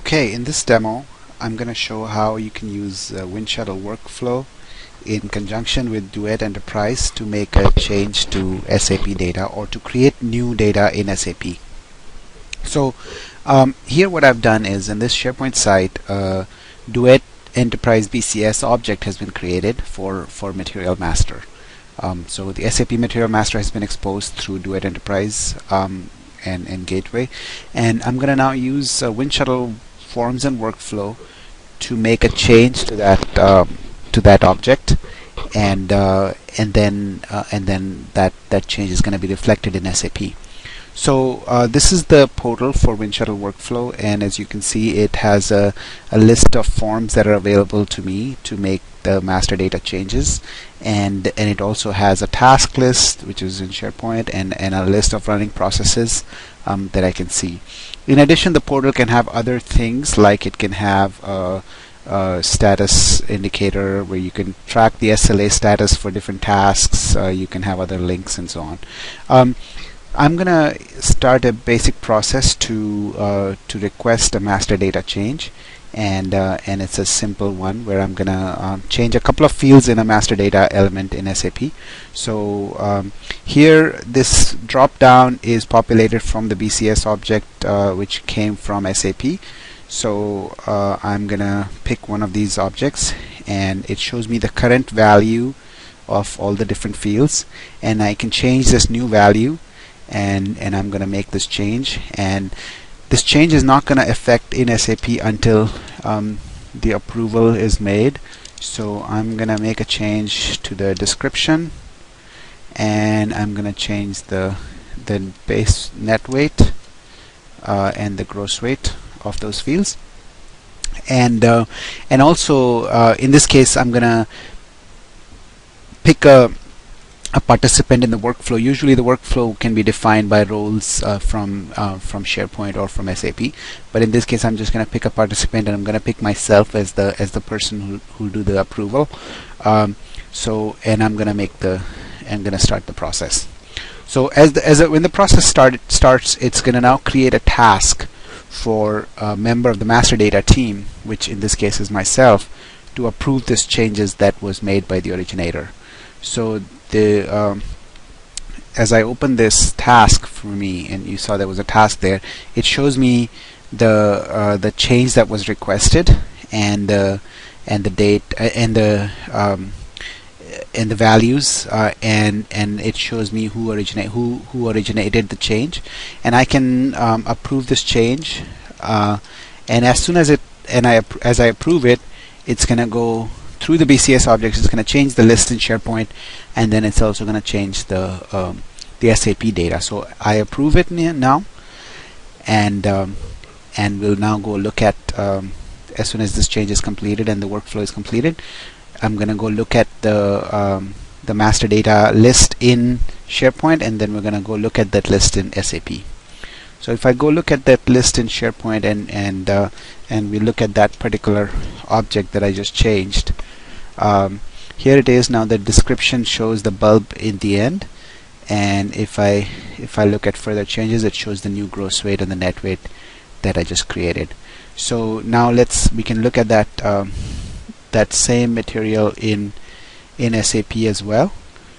Okay, in this demo, I'm going to show how you can use Winshuttle workflow in conjunction with Duet Enterprise to make a change to SAP data or to create new data in SAP. So here what I've done is in this SharePoint site, Duet Enterprise BCS object has been created for Material Master. So the SAP Material Master has been exposed through Duet Enterprise and Gateway, and I'm going to now use Winshuttle Forms and Workflow to make a change to that object, and then that change is going to be reflected in SAP. So this is the portal for Winshuttle Workflow, and as you can see, it has a list of forms that are available to me to make the master data changes, and it also has a task list which is in SharePoint, and a list of running processes that I can see. In addition, the portal can have other things, like it can have a status indicator where you can track the SLA status for different tasks. You can have other links and so on. I'm gonna start a basic process to request a master data change, and it's a simple one where I'm gonna change a couple of fields in a master data element in SAP. So here this drop down is populated from the BCS object which came from SAP. So I'm gonna pick one of these objects, and it shows me the current value of all the different fields, and I can change this new value, and I'm going to make this change, and this change is not going to affect in SAP until the approval is made. So I'm going to make a change to the description, and I'm going to change the base net weight and the gross weight of those fields, and also in this case I'm going to pick a participant in the workflow. Usually the workflow can be defined by roles from SharePoint or from SAP, but in this case I'm just going to pick a participant, and I'm going to pick myself as the person who'll do the approval. And I'm going to start the process. So when the process starts, it's going to now create a task for a member of the master data team, which in this case is myself, to approve this changes that was made by the originator. So as I open this task for me, and you saw there was a task there, it shows me the change that was requested, and the date, and the values, and it shows me who originated the change, and I can approve this change, and as soon as I approve it, it's gonna go through the BCS objects. It's going to change the list in SharePoint, and then it's also going to change the SAP data. So I approve it now, and we'll now go look at as soon as this change is completed and the workflow is completed, I'm going to go look at the master data list in SharePoint, and then we're going to go look at that list in SAP. So if I go look at that list in SharePoint, and we look at that particular object that I just changed, here it is now. The description shows the bulb in the end, and if I look at further changes, it shows the new gross weight and the net weight that I just created. So now we can look at that same material in SAP as well.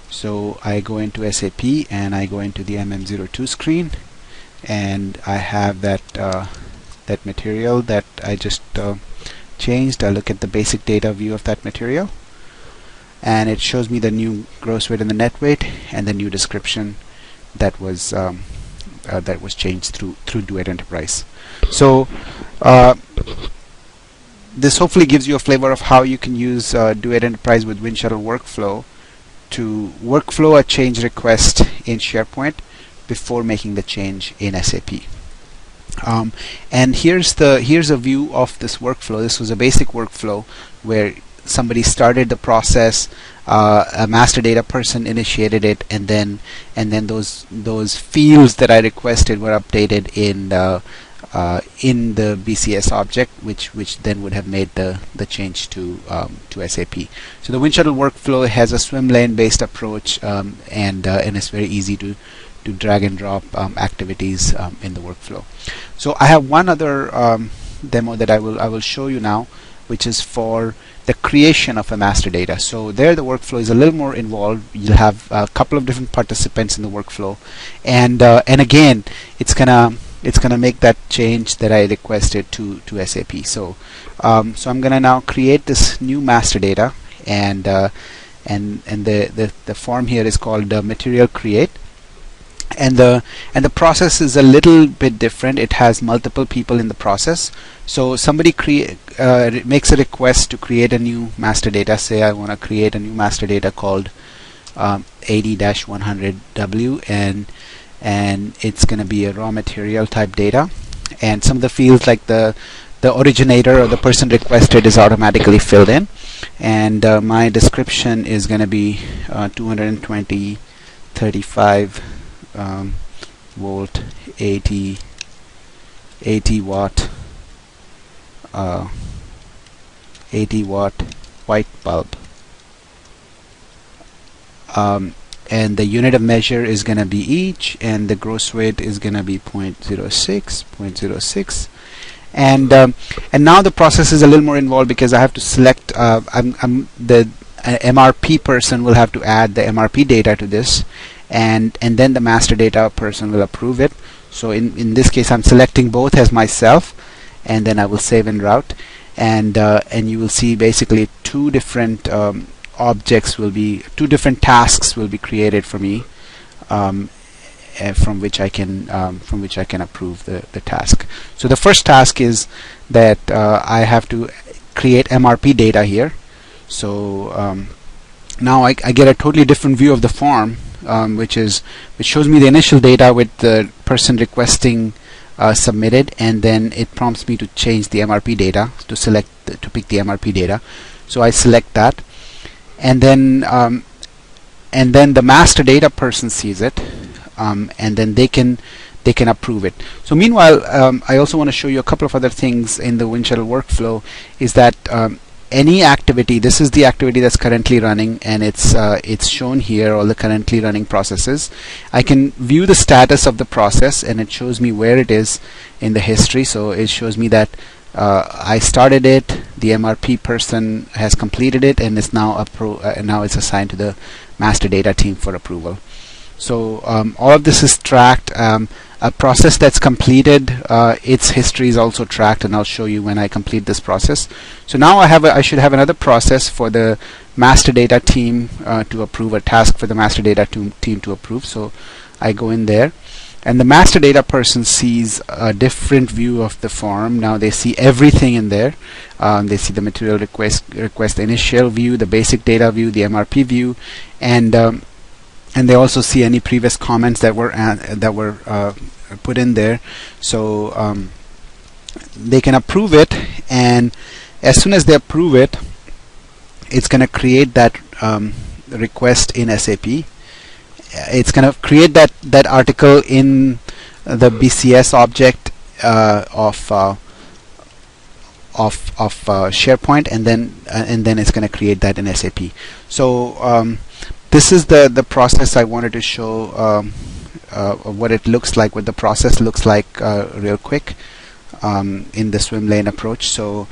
So I go into SAP, and I go into the MM02 screen, and I have that material that I just changed. I look at the basic data view of that material, and it shows me the new gross weight and the net weight, and the new description that was changed through Duet Enterprise. So this hopefully gives you a flavor of how you can use Duet Enterprise with Winshuttle workflow to workflow a change request in SharePoint before making the change in SAP. And here's a view of this workflow. This was a basic workflow where somebody started the process, a master data person initiated it, and then those fields that I requested were updated in the BCS object, which then would have made the change to SAP. So the Winshuttle workflow has a swim lane based approach, and it's very easy to drag and drop activities in the workflow. So I have one other demo that I will show you now, which is for the creation of a master data. So there the workflow is a little more involved. You'll have a couple of different participants in the workflow, and again it's gonna make that change that I requested to SAP. So so I'm gonna now create this new master data, and the form here is called material create, and the process is a little bit different. It has multiple people in the process. So somebody makes a request to create a new master data. Say I want to create a new master data called 80-100W, and it's going to be a raw material type data, and some of the fields like the originator or the person requested is automatically filled in, and my description is going to be 220 35 volt 80 watt 80 watt white bulb, and the unit of measure is going to be each, and the gross weight is going to be 0.06, and now the process is a little more involved because I have to select the MRP person will have to add the MRP data to this, and then the master data person will approve it. So in this case I'm selecting both as myself, and then I will save and route, and you will see basically two different objects will be, two different tasks will be created for me, from which I can approve the task. So the first task is that I have to create MRP data here. So now I get a totally different view of the form, which shows me the initial data with the person requesting submitted, and then it prompts me to change the MRP data, to pick the MRP data. So I select that, and then the master data person sees it, and then they can approve it. So meanwhile, I also want to show you a couple of other things in the Winshuttle workflow. Is that any activity, this is the activity that's currently running, and it's shown here, all the currently running processes. I can view the status of the process, and it shows me where it is in the history. So it shows me that I started it, the MRP person has completed it, and it's now now it's assigned to the master data team for approval. So all of this is tracked. A process that's completed, its history is also tracked, and I'll show you when I complete this process. So now I should have another process for the master data team to approve, a task for the master data team to approve. So I go in there, and the master data person sees a different view of the form. Now they see everything in there. They see the material request initial view, the basic data view, the MRP view, and they also see any previous comments that were put in there. So they can approve it, and as soon as they approve it, it's going to create that request in SAP. It's going to create that article in the BCS object of SharePoint, and then it's going to create that in SAP. So this is the process I wanted to show, what it looks like, what the process looks like real quick in the swim lane approach. So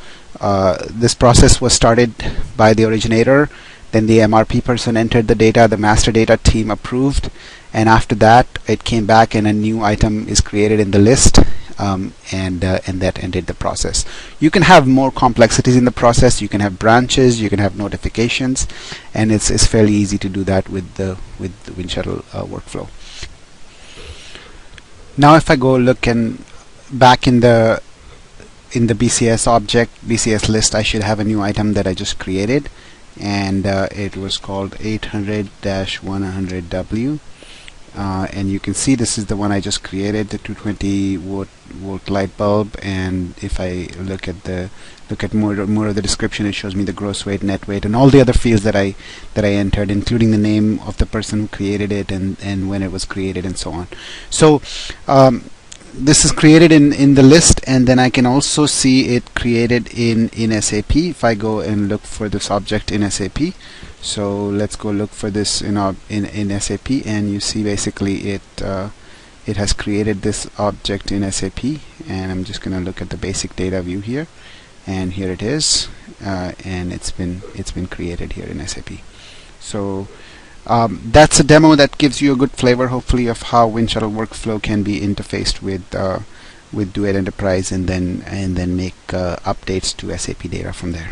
this process was started by the originator, then the MRP person entered the data, the master data team approved, and after that it came back and a new item is created in the list, and that ended the process. You can have more complexities in the process. You can have branches, you can have notifications, and it's fairly easy to do that with the Winshuttle workflow. Now if I go look back in the BCS object, BCS list, I should have a new item that I just created, and it was called 800-100W. And you can see this is the one I just created, the 220 volt light bulb. And if I look at more of the description, it shows me the gross weight, net weight, and all the other fields that I entered, including the name of the person who created it, and when it was created, and so on. So this is created in the list, and then I can also see it created in SAP if I go and look for this object in SAP. So let's go look for this in SAP, and you see basically it has created this object in SAP, and I'm just going to look at the basic data view here, and here it is, and it's been created here in SAP. So that's a demo that gives you a good flavor, hopefully, of how Winshuttle workflow can be interfaced with Duet Enterprise, and then make updates to SAP data from there.